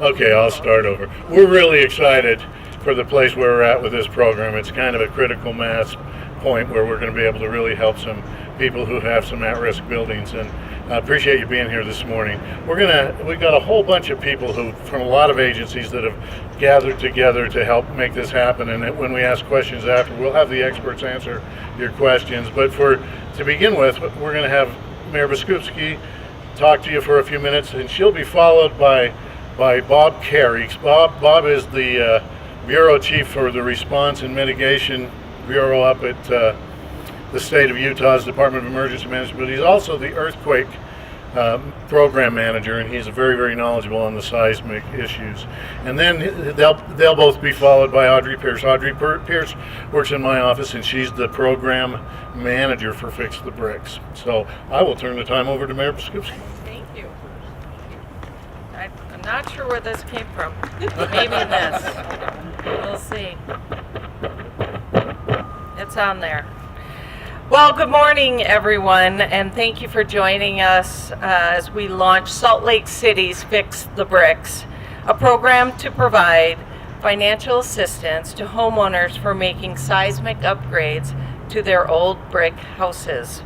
Okay, I'll start over. We're really excited for the place where we're at with this program. It's kind of a critical mass point where we're going to be able to really help some people who have some at-risk buildings, and I appreciate you being here this morning. We've got a whole bunch of people from a lot of agencies that have gathered together to help make this happen, and when we ask questions after, we'll have the experts answer your questions. But to begin with, we're going to have Mayor Biskupski talk to you for a few minutes, and she'll be followed by Bob Kerrey. Bob is the Bureau Chief for the Response and Mitigation Bureau up at the state of Utah's Department of Emergency Management, but he's also the Earthquake Program Manager, and he's very, very knowledgeable on the seismic issues. And then they'll both be followed by Audrey Pierce. Audrey Pierce works in my office, and she's the Program Manager for Fix the Bricks. So I will turn the time over to Mayor Biskupski. Thank you. I'm not sure where this came from. Maybe this. We'll see. It's on there. Well, good morning, everyone, and thank you for joining us as we launch Salt Lake City's Fix the Bricks, a program to provide financial assistance to homeowners for making seismic upgrades to their old brick houses.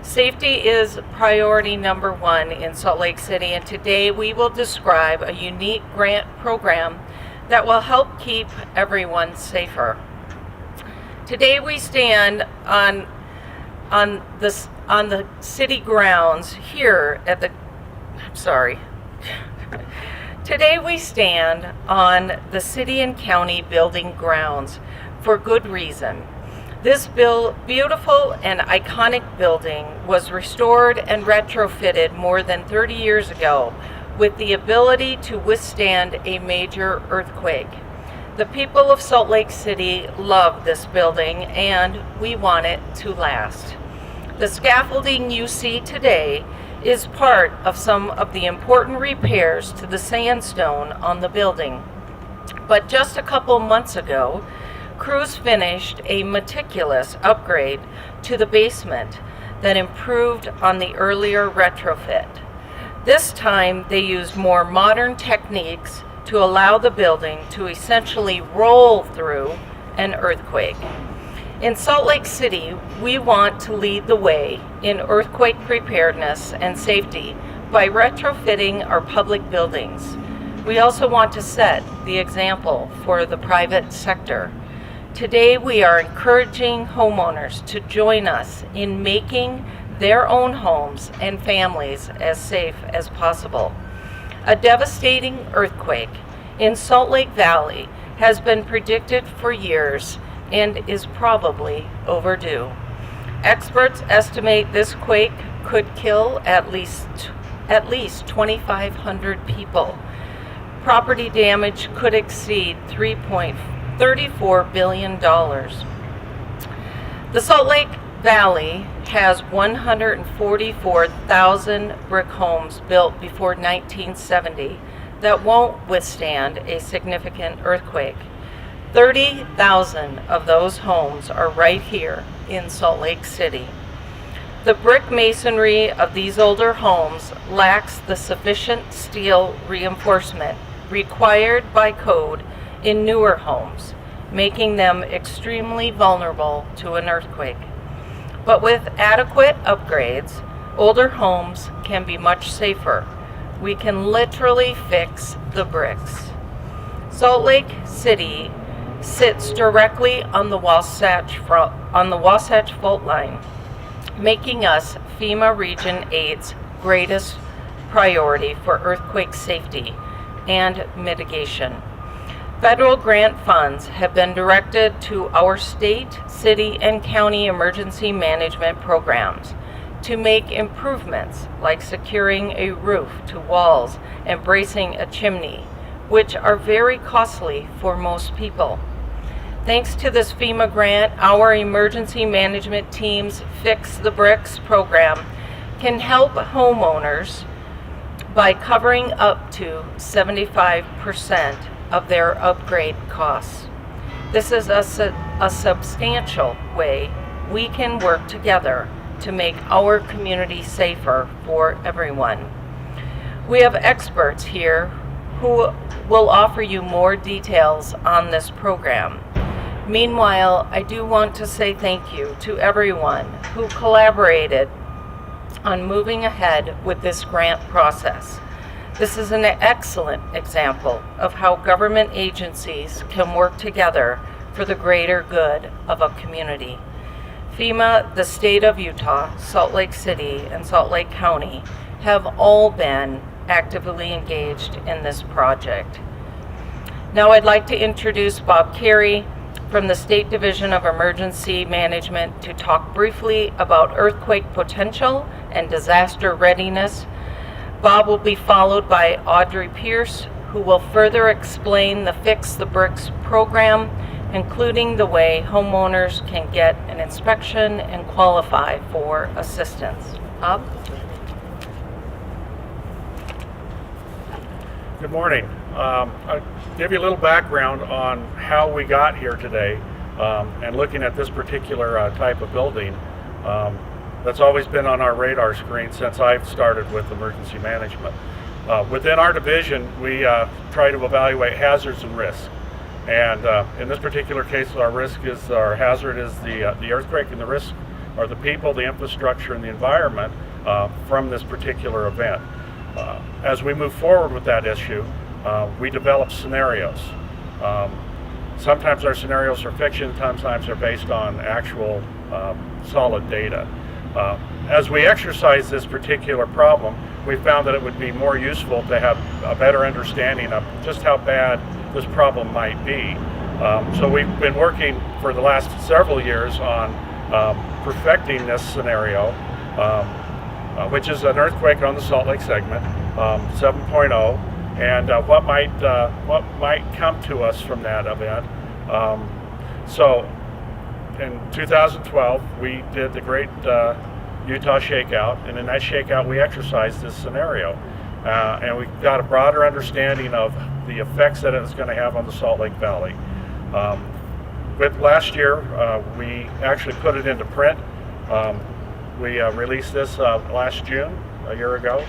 Safety is priority number one in Salt Lake City, and today we will describe a unique grant program that will help keep everyone safer. Today we stand on the city grounds here at the, Today we stand on the city and county building grounds for good reason. This beautiful and iconic building was restored and retrofitted more than 30 years ago with the ability to withstand a major earthquake. The people of Salt Lake City love this building, and we want it to last. The scaffolding you see today is part of some of the important repairs to the sandstone on the building. But just a couple months ago, crews finished a meticulous upgrade to the basement that improved on the earlier retrofit. This time, they used more modern techniques to allow the building to essentially roll through an earthquake. In Salt Lake City, we want to lead the way in earthquake preparedness and safety by retrofitting our public buildings. We also want to set the example for the private sector. Today, we are encouraging homeowners to join us in making their own homes and families as safe as possible. A devastating earthquake in Salt Lake Valley has been predicted for years and is probably overdue. Experts estimate this quake could kill at least 2,500 people. Property damage could exceed $3.34 billion. The Salt Lake Valley has 144,000 brick homes built before 1970 that won't withstand a significant earthquake. 30,000 of those homes are right here in Salt Lake City. The brick masonry of these older homes lacks the sufficient steel reinforcement required by code in newer homes, making them extremely vulnerable to an earthquake. But with adequate upgrades, older homes can be much safer. We can literally fix the bricks. Salt Lake City sits directly on the Wasatch Fault line, making us FEMA Region 8's greatest priority for earthquake safety and mitigation. Federal grant funds have been directed to our state, city, and county emergency management programs to make improvements like securing a roof to walls and bracing a chimney, which are very costly for most people. Thanks to this FEMA grant, our emergency management team's Fix the Bricks program can help homeowners by covering up to 75% of their upgrade costs. This is a substantial way we can work together to make our community safer for everyone. We have experts here who will offer you more details on this program. Meanwhile, I do want to say thank you to everyone who collaborated on moving ahead with this grant process. This is an excellent example of how government agencies can work together for the greater good of a community. FEMA, the state of Utah, Salt Lake City, and Salt Lake County have all been actively engaged in this project. Now I'd like to introduce Bob Kerrey from the State Division of Emergency Management to talk briefly about earthquake potential and disaster readiness. Bob will be followed by Audrey Pierce, who will further explain the Fix the Bricks program, including the way homeowners can get an inspection and qualify for assistance. Bob? Good morning. I'll give you a little background on how we got here today and looking at this particular type of building. That's always been on our radar screen since I've started with emergency management. Within our division, we try to evaluate hazards and risks. And in this particular case, our hazard is the earthquake, and the risk are the people, the infrastructure, and the environment from this particular event. As we move forward with that issue, we develop scenarios. Sometimes our scenarios are fiction, sometimes they're based on actual solid data. As we exercise this particular problem, we found that it would be more useful to have a better understanding of just how bad this problem might be. So we've been working for the last several years on perfecting this scenario, which is an earthquake on the Salt Lake segment, 7.0, and what might come to us from that event. So in 2012, we did the Great Utah Shakeout, and in that shakeout, we exercised this scenario, and we got a broader understanding of the effects that it's going to have on the Salt Lake Valley. With last year, we actually put it into print. We released this last June, a year ago,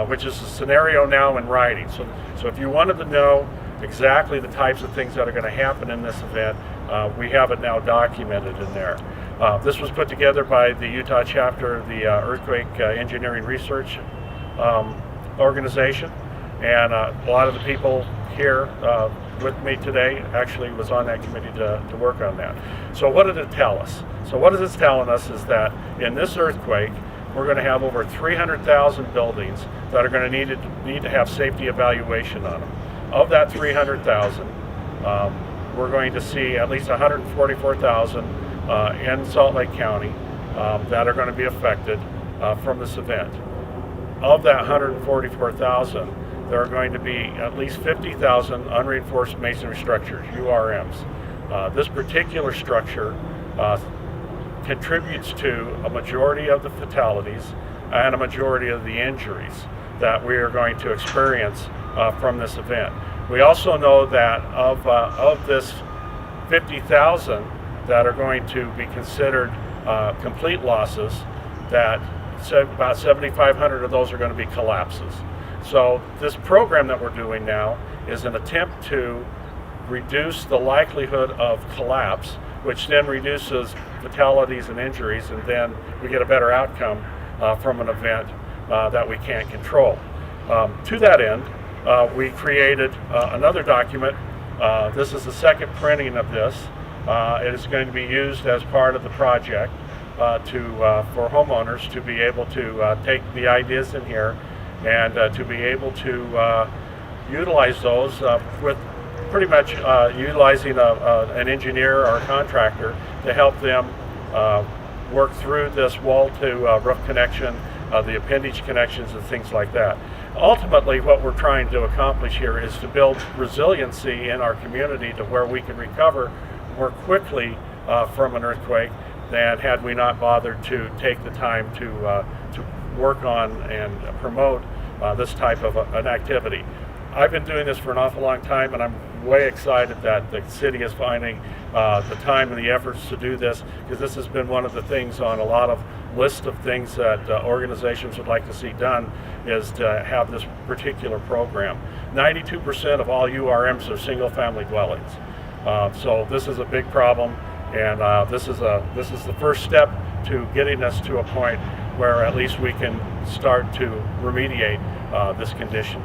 which is a scenario now in writing. So if you wanted to know exactly the types of things that are going to happen in this event, we have it now documented in there. This was put together by the Utah chapter of the Earthquake Engineering Research Organization, and a lot of the people here with me today actually was on that committee to work on that. So what did it tell us? So what it's telling us is that in this earthquake, we're going to have over 300,000 buildings that are going to need to have safety evaluation on them. Of that 300,000, we're going to see at least 144,000 in Salt Lake County that are going to be affected from this event. Of that 144,000, there are going to be at least 50,000 unreinforced masonry structures, URMs. This particular structure contributes to a majority of the fatalities and a majority of the injuries that we are going to experience from this event. We also know that of this 50,000 that are going to be considered complete losses, that about 7,500 of those are going to be collapses. So this program that we're doing now is an attempt to reduce the likelihood of collapse, which then reduces fatalities and injuries, and then we get a better outcome from an event that we can't control. To that end, we created another document. This is the second printing of this. It is going to be used as part of the project for homeowners to be able to take the ideas in here and to be able to utilize those with pretty much utilizing an engineer or a contractor to help them work through this wall to roof connection, the appendage connections and things like that. Ultimately, what we're trying to accomplish here is to build resiliency in our community to where we can recover more quickly from an earthquake than had we not bothered to take the time to work on and promote this type of an activity. I've been doing this for an awful long time, and I'm way excited that the city is finding the time and the efforts to do this, because this has been one of the things on a lot of lists of things that organizations would like to see done, is to have this particular program. 92% of all URMs are single-family dwellings. So this is a big problem, and this is the first step to getting us to a point where at least we can start to remediate this condition.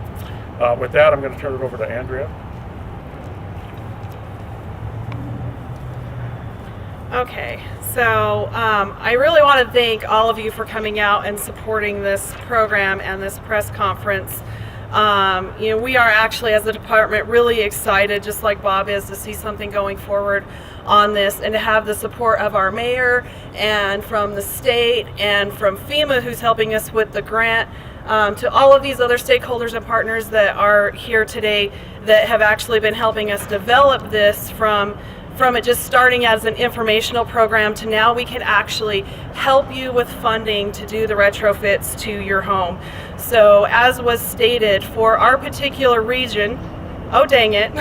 With that, I'm going to turn it over to Andrea. Okay, so I really want to thank all of you for coming out and supporting this program and this press conference. We are actually, as a department, really excited, just like Bob is, to see something going forward on this, and to have the support of our mayor and from the state and from FEMA, who's helping us with the grant, to all of these other stakeholders and partners that are here today that have actually been helping us develop this from it just starting as an informational program to now we can actually help you with funding to do the retrofits to your home. So as was stated, for our particular region, oh dang it,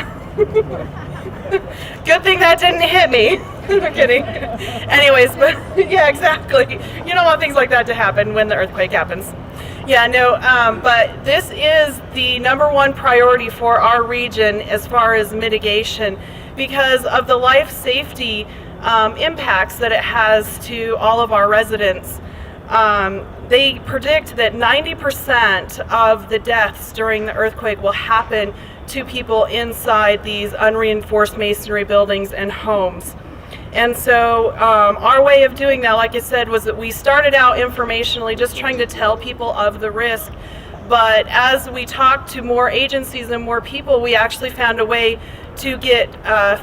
good thing that didn't hit me. I'm kidding. Anyways, but yeah, exactly. You don't want things like that to happen when the earthquake happens. Yeah, no, but this is the #1 priority for our region as far as mitigation, because of the life safety impacts that it has to all of our residents. They predict that 90% of the deaths during the earthquake will happen to people inside these unreinforced masonry buildings and homes. And so our way of doing that, like I said, was that we started out informationally, just trying to tell people of the risk. But as we talked to more agencies and more people, we actually found a way to get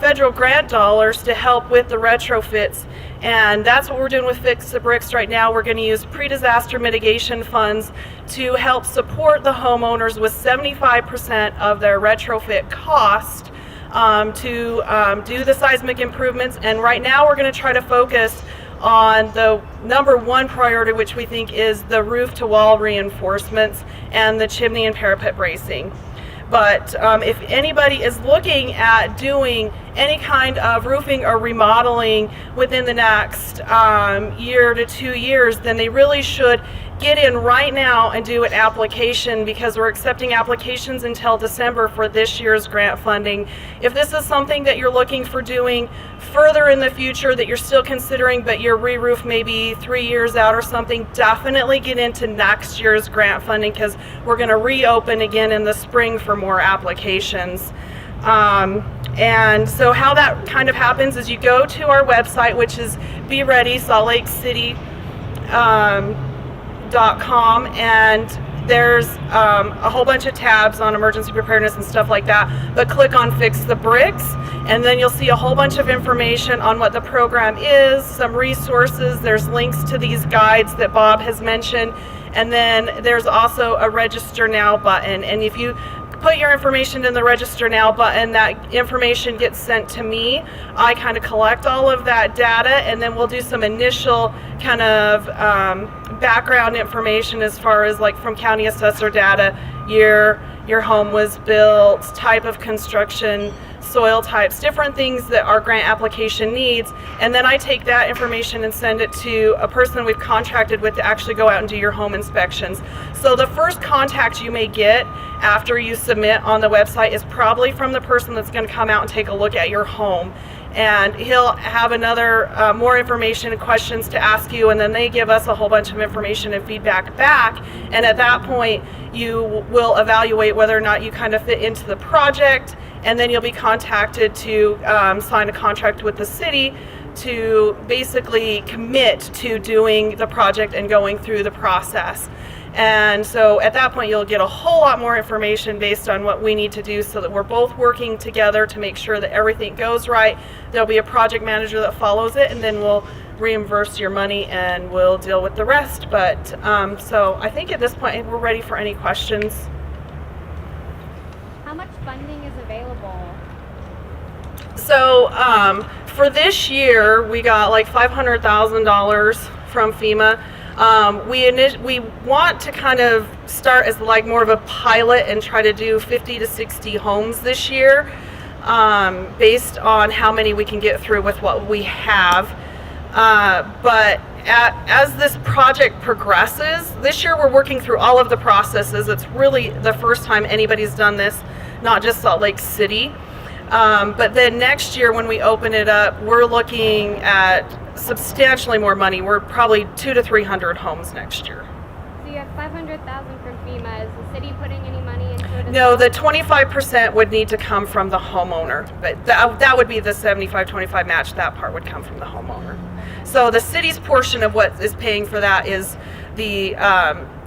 federal grant dollars to help with the retrofits. And that's what we're doing with Fix the Bricks right now. We're going to use pre-disaster mitigation funds to help support the homeowners with 75% of their retrofit cost to do the seismic improvements. And right now we're going to try to focus on the #1 priority, which we think is the roof to wall reinforcements and the chimney and parapet bracing. But if anybody is looking at doing any kind of roofing or remodeling within the next year to 2 years, then they really should get in right now and do an application, because we're accepting applications until December for this year's grant funding. If this is something that you're looking for doing further in the future that you're still considering, but your re-roof maybe 3 years out or something, definitely get into next year's grant funding, because we're going to reopen again in the spring for more applications. And so how that kind of happens is you go to our website, which is Be Ready Salt Lake City. .com, and there's a whole bunch of tabs on emergency preparedness and stuff like that, but click on Fix the Bricks, and then you'll see a whole bunch of information on what the program is, some resources, there's links to these guides that Bob has mentioned, and then there's also a Register Now button. And if you put your information in the Register Now button, that information gets sent to me. I kind of collect all of that data, and then we'll do some initial kind of background information as far as like from county assessor data, year your home was built, type of construction, soil types, different things that our grant application needs. And then I take that information and send it to a person we've contracted with to actually go out and do your home inspections. So the first contact you may get after you submit on the website is probably from the person that's going to come out and take a look at your home. And he'll have another more information and questions to ask you, and then they give us a whole bunch of information and feedback back. And at that point, you will evaluate whether or not you kind of fit into the project, and then you'll be contacted to sign a contract with the city to basically commit to doing the project and going through the process. And so at that point, you'll get a whole lot more information based on what we need to do, so that we're both working together to make sure that everything goes right. There'll be a project manager that follows it, and then we'll reimburse your money and we'll deal with the rest. But so I think at this point we're ready for any questions. How much funding is available? So for this year, we got like $500,000 from FEMA. We want to kind of start as like more of a pilot and try to do 50 to 60 homes this year. based on how many we can get through with what we have. But as this project progresses, this year we're working through all of the processes. It's really the first time anybody's done this, not just Salt Lake City. But then next year when we open it up, we're looking at substantially more money. We're probably 200 to 300 homes next year. So you have $500,000 from FEMA. Is the city putting any money into it? No, the 25% would need to come from the homeowner, but that would be the 75-25 match. That part would come from the homeowner. So the city's portion of what is paying for that is the,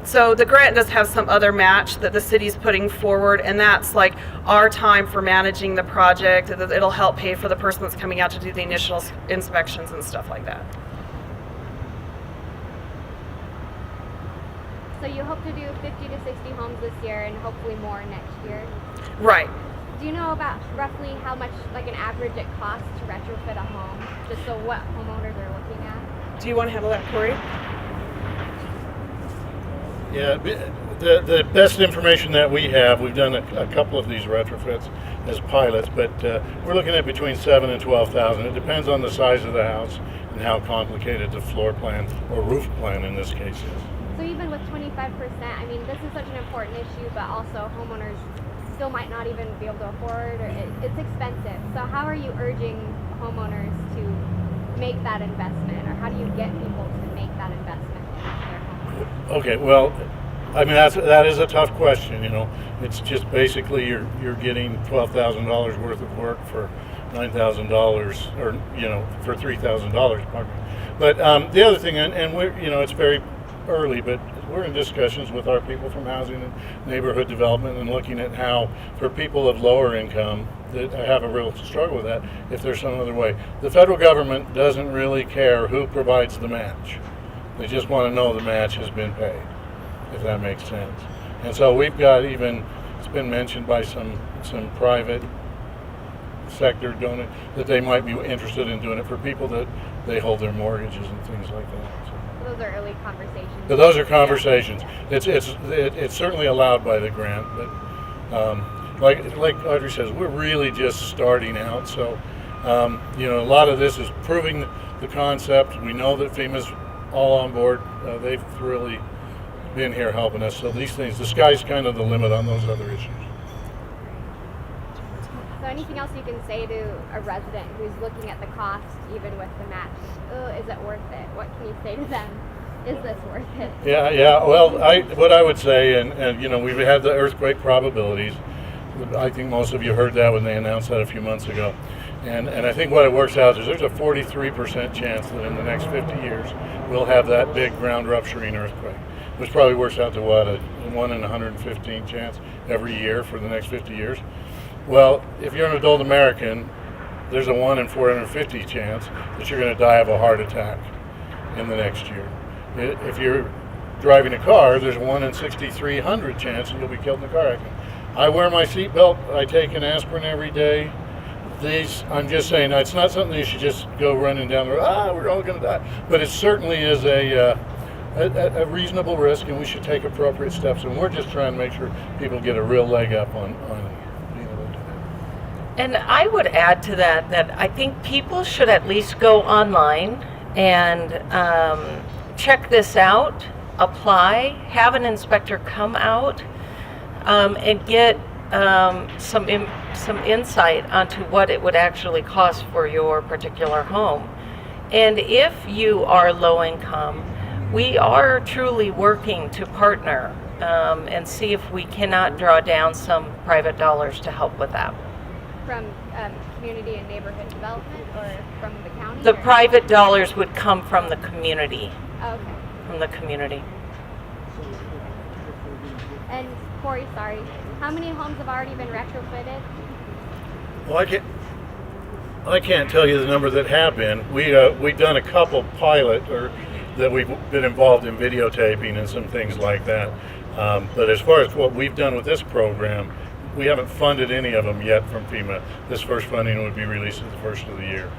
so the grant does have some other match that the city's putting forward, and that's like our time for managing the project. It'll help pay for the person that's coming out to do the initial inspections and stuff like that. So you hope to do 50 to 60 homes this year and hopefully more next year. Right. Do you know about roughly how much, like an average, it costs to retrofit a home? Just so what homeowners are looking at? Do you want to handle that, Cory? Yeah, the best information that we have, we've done a couple of these retrofits as pilots, but we're looking at between $7,000 and $12,000. It depends on the size of the house and how complicated the floor plan or roof plan in this case is. So even with 25%, I mean, this is such an important issue, but also homeowners still might not even be able to afford, or it's expensive. So how are you urging homeowners to make that investment, or how do you get people to make that investment in their home? Okay, well, I mean that is a tough question. You know, it's just basically you're getting $12,000 worth of work for $9,000, or for $3,000. But the other thing, and we're it's very early, but we're in discussions with our people from housing and neighborhood development and looking at how, for people of lower income that have a real struggle with that, if there's some other way. The federal government doesn't really care who provides the match. They just want to know the match has been paid, if that makes sense. And so we've got it's been mentioned by some private sector donor that they might be interested in doing it for people that they hold their mortgages and things like that. Those are early conversations. So those are conversations. It's certainly allowed by the grant, but like Audrey says, we're really just starting out. So a lot of this is proving the concept. We know that FEMA's all on board. They've really been here helping us. So these things, the sky's kind of the limit on those other issues. So anything else you can say to a resident who's looking at the cost, even with the match? Oh, is it worth it? What can you say to them? Is this worth it? Yeah. Well, what I would say, and we've had the earthquake probabilities. I think most of you heard that when they announced that a few months ago. And I think what it works out is there's a 43% chance that in the next 50 years we'll have that big ground rupturing earthquake, which probably works out to a 1 in 115 chance every year for the next 50 years. Well, if you're an adult American, there's a 1 in 450 chance that you're going to die of a heart attack in the next year. If you're driving a car, there's a 1 in 6,300 chance that you'll be killed in a car accident. I wear my seatbelt. I take an aspirin every day. I'm just saying, it's not something you should just go running down the road, we're all going to die. But it certainly is a reasonable risk, and we should take appropriate steps. And we're just trying to make sure people get a real leg up on being able to do that. And I would add to that I think people should at least go online and check this out, apply, have an inspector come out, and get some insight onto what it would actually cost for your particular home. And if you are low income, we are truly working to partner and see if we cannot draw down some private dollars to help with that. From community and neighborhood development, or from the county? The private dollars would come from the community. Okay. From the community. And Cory, sorry, how many homes have already been retrofitted? Well, I can't tell you the number that have been. We've done a couple pilot, or that we've been involved in videotaping and some things like that. But as far as what we've done with this program, we haven't funded any of them yet from FEMA. This first funding would be released at the first of the year.